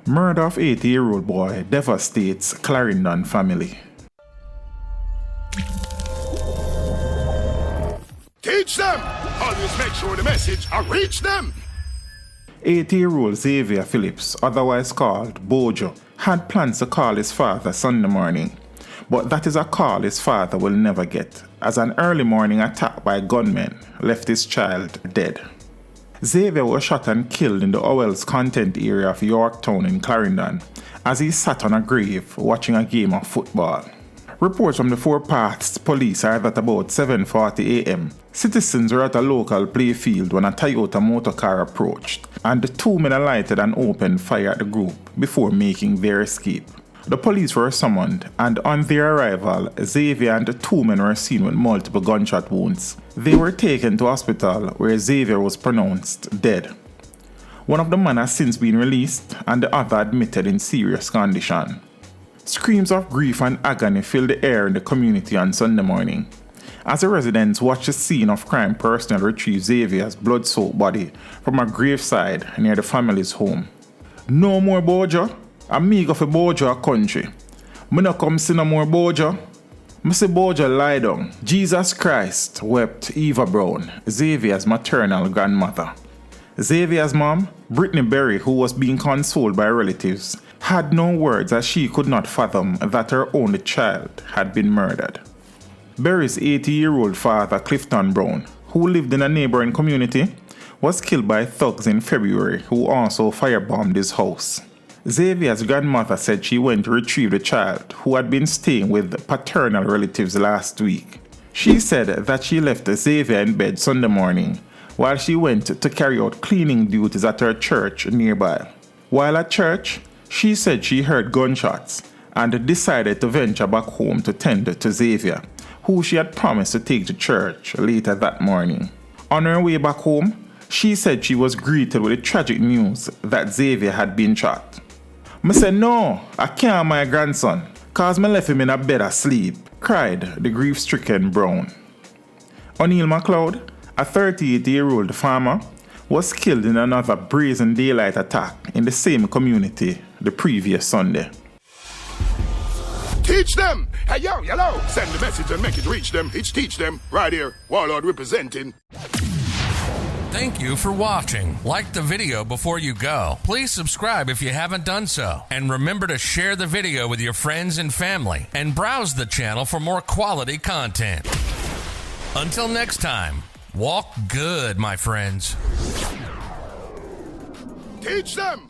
Murder of 80-year-old boy devastates Clarendon family. Teach them! Always make sure the message reach them! 80-year-old Xavier Phillips, otherwise called Bojo, had plans to call his father Sunday morning. But that is a call his father will never get, as an early morning attack by gunmen left his child dead. Xavier was shot and killed in the Owells content area of Yorktown in Clarendon as he sat on a grave watching a game of football. Reports from the Four Paths police are that about 7:40 a.m., citizens were at a local playfield when a Toyota motorcar approached, and the two men alighted and opened fire at the group before making their escape. The police were summoned, and on their arrival, Xavier and the two men were seen with multiple gunshot wounds. They were taken to hospital where Xavier was pronounced dead. One of the men has since been released, and the other admitted in serious condition. Screams of grief and agony filled the air in the community on Sunday morning. As the residents watched the scene of crime, personnel retrieved Xavier's blood-soaked body from a graveside near the family's home. No more Bojo. Amigo for Bojo a country. Me no come see no more Bojo. Me see Bojo lie down. Jesus Christ, wept Eva Brown, Xavier's maternal grandmother. Xavier's mom, Brittany Berry, who was being consoled by relatives, had no words as she could not fathom that her only child had been murdered. Berry's 80-year-old father, Clifton Brown, who lived in a neighboring community, was killed by thugs in February who also firebombed his house. Xavier's grandmother said she went to retrieve the child, who had been staying with paternal relatives last week. She said that she left Xavier in bed Sunday morning while she went to carry out cleaning duties at her church nearby. While at church, she said she heard gunshots and decided to venture back home to tend to Xavier, who she had promised to take to church later that morning. On her way back home, she said she was greeted with the tragic news that Xavier had been shot. "Me said no, I can't have my grandson, cause me left him in a bed asleep," cried the grief-stricken Brown. O'Neill MacLeod, a 38-year-old farmer, was killed in another brazen daylight attack in the same community the previous Sunday. Teach them! Hey yo, hello! Send the message and make it reach them. It's teach them. Right here, Warlord representing. Thank you for watching. Like the video before you go. Please subscribe if you haven't done so. And remember to share the video with your friends and family. And browse the channel for more quality content. Until next time, walk good, my friends. Teach them!